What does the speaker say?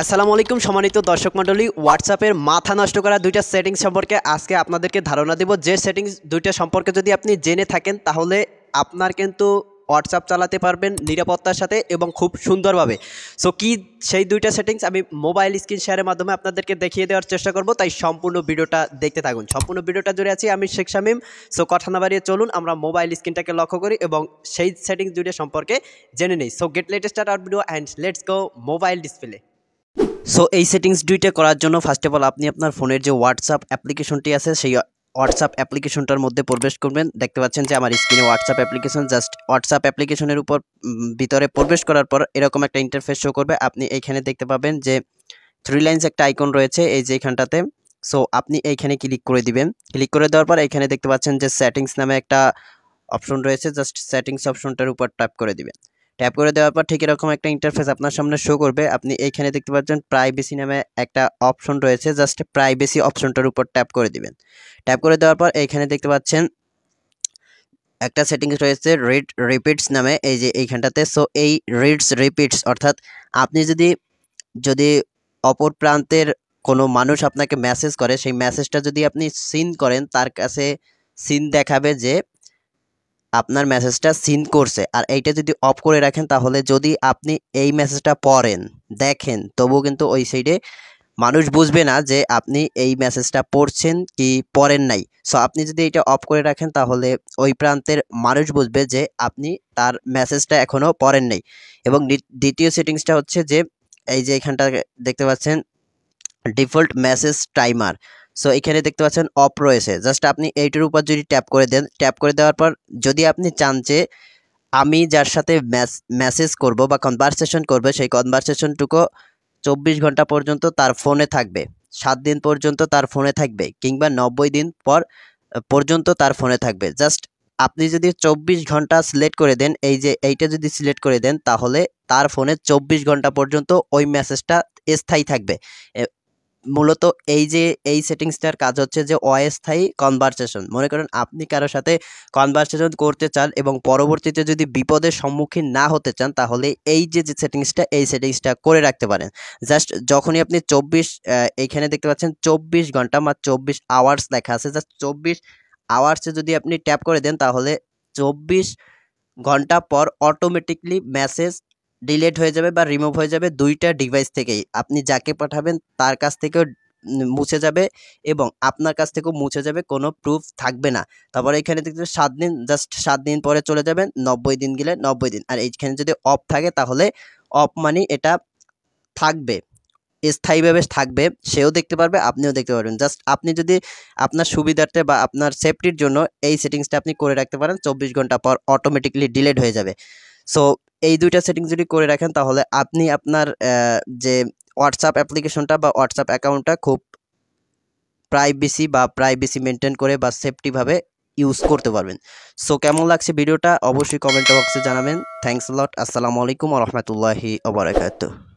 আসসালামু আলাইকুম সম্মানিত দর্শক মণ্ডলী, হোয়াটসঅ্যাপের মাথা নষ্ট করা দুইটা সেটিংস সম্পর্কে আজকে আপনাদেরকে ধারণা দেব। যে সেটিংস দুইটা সম্পর্কে যদি আপনি জেনে থাকেন তাহলে আপনার কিন্তু হোয়াটসঅ্যাপ চালাতে পারবেন নিরাপত্তার সাথে এবং খুব সুন্দরভাবে। সো কি সেই দুইটা সেটিংস আমি মোবাইল স্ক্রিন শেয়ারের মাধ্যমে আপনাদেরকে দেখিয়ে দেওয়ার চেষ্টা করব, তাই সম্পূর্ণ ভিডিওটা দেখতে থাকুন। সম্পূর্ণ ভিডিওটা জুড়ে আছি আমি শেখ শামীম। সো কথা না বাড়িয়ে চলুন আমরা মোবাইল স্ক্রিনটাকে লক্ষ্য করি এবং সেই সেটিংস দুইটা সম্পর্কে জেনে নিই। So get latest start our video and let's go mobile display. So এই সেটিংস দুইটা করার জন্য ফার্স্ট অফ অল আপনি আপনার ফোনের যে হোয়াটসঅ্যাপ অ্যাপ্লিকেশনটি আছে সেই হোয়াটসঅ্যাপ অ্যাপ্লিকেশনটার মধ্যে প্রবেশ করবেন। দেখতে পাচ্ছেন যে আমার স্ক্রিনে হোয়াটসঅ্যাপ অ্যাপ্লিকেশন, জাস্ট হোয়াটসঅ্যাপ অ্যাপ্লিকেশনের উপর ভিতরে প্রবেশ করার পর এরকম একটা ইন্টারফেস শো করবে। আপনি এইখানে দেখতে পাবেন যে থ্রি লাইন্স একটা আইকন রয়েছে এই যে এখানটাতে। সো আপনি এইখানে ক্লিক করে দিবেন। ক্লিক করে দেওয়ার পর এখানে দেখতে পাচ্ছেন যে সেটিংস নামে একটা অপশন রয়েছে, জাস্ট সেটিংস অপশনটার উপর ট্যাপ করে দিবেন। ট্যাপ করে দেওয়ার পর ঠিক এরকম একটা ইন্টারফেস আপনার সামনে শো করবে। আপনি এইখানে দেখতে পাচ্ছেন প্রাইভেসি নামে একটা অপশন রয়েছে, জাস্ট প্রাইভেসি অপশনটার উপর ট্যাপ করে দিবেন। ট্যাপ করে দেওয়ার পর এইখানে দেখতে পাচ্ছেন একটা সেটিংস রয়েছে রিড রিপিটস নামে এই যে এইখানটাতে। সো এই রিডস রিপিটস অর্থাৎ আপনি যদি যদি অপর প্রান্তের কোনো মানুষ আপনাকে মেসেজ করে, সেই মেসেজটা যদি আপনি সিন করেন তার কাছে সিন দেখাবে যে আপনার মেসেজটা সিন করছে। আর এইটা যদি অফ করে রাখেন তাহলে যদি আপনি এই মেসেজটা পড়েন দেখেন তবুও কিন্তু ওই সাইডে মানুষ বুঝবে না যে আপনি এই মেসেজটা পড়ছেন কি পড়েন নাই। সো আপনি যদি এটা অফ করে রাখেন তাহলে ওই প্রান্তের মানুষ বুঝবে যে আপনি তার মেসেজটা এখনও পড়েন নাই। এবং দ্বিতীয় সেটিংসটা হচ্ছে যে এই যে এখানটা দেখতে পাচ্ছেন ডিফল্ট মেসেজ টাইমার। সো এখানে দেখতে পাচ্ছেন অফ রয়েছে, জাস্ট আপনি এইটার উপর যদি ট্যাপ করে দেন, ট্যাপ করে দেওয়ার পর যদি আপনি চান যে আমি যার সাথে মেসেজ করব বা কনভারসেশন করব সেই কনভারসেশনটুকু 24 ঘন্টা পর্যন্ত তার ফোনে থাকবে, 7 দিন পর্যন্ত তার ফোনে থাকবে, কিংবা 90 দিন পর পর্যন্ত তার ফোনে থাকবে। জাস্ট আপনি যদি 24 ঘন্টা সিলেক্ট করে দেন, এই যে এইটা যদি সিলেক্ট করে দেন তাহলে তার ফোনে 24 ঘন্টা পর্যন্ত ওই মেসেজটা স্থায়ী থাকবে। মূলত এই যে এই সেটিংসটার কাজ হচ্ছে যে অস্থায়ী কনভারসেশন। মনে করেন আপনি কারোর সাথে কনভারসেশন করতে চান এবং পরবর্তীতে যদি বিপদের সম্মুখীন না হতে চান তাহলে এই যে সেটিংসটা এই সেটিংসটা করে রাখতে পারেন। জাস্ট যখনই আপনি 24 এইখানে দেখতে পাচ্ছেন 24 ঘন্টা বা 24 আওয়ার্স লেখা আছে, জাস্ট 24 আওয়ার্সে যদি আপনি ট্যাপ করে দেন তাহলে 24 ঘন্টা পর অটোমেটিকলি মেসেজ ডিলিট হয়ে যাবে বা রিমুভ হয়ে যাবে দুইটা ডিভাইস থেকেই। আপনি যাকে পাঠাবেন তার কাছ থেকেও মুছে যাবে এবং আপনার কাছ থেকেও মুছে যাবে, কোনো প্রুফ থাকবে না। তারপরে এখানে দেখতে 7 দিন, জাস্ট 7 দিন পরে চলে যাবেন, 90 দিন গেলে 90 দিন। আর এইখানে যদি অফ থাকে তাহলে অফ মানে এটা থাকবে, স্থায়ীভাবে থাকবে, সেও দেখতে পারবে আপনিও দেখতে পারবেন। জাস্ট আপনি যদি আপনার সুবিধার্থে বা আপনার সেফটির জন্য এই সেটিংসটা আপনি করে রাখতে পারেন, 24 ঘন্টা পর অটোমেটিকলি ডিলিট হয়ে যাবে। সো এই দুইটা সেটিংস যদি করে রাখেন তাহলে আপনি আপনার যে হোয়াটসঅ্যাপ অ্যাপ্লিকেশনটা বা হোয়াটসঅ্যাপ অ্যাকাউন্টটা খুব প্রাইভেসি মেনটেন করে বা সেফটিভাবে ইউজ করতে পারবেন। সো কেমন লাগছে ভিডিওটা অবশ্যই কমেন্ট বক্সে জানাবেন। থ্যাংকস আ লট। আসসালামু আলাইকুম ওয়া রাহমাতুল্লাহি ওয়া বারাকাতুহু।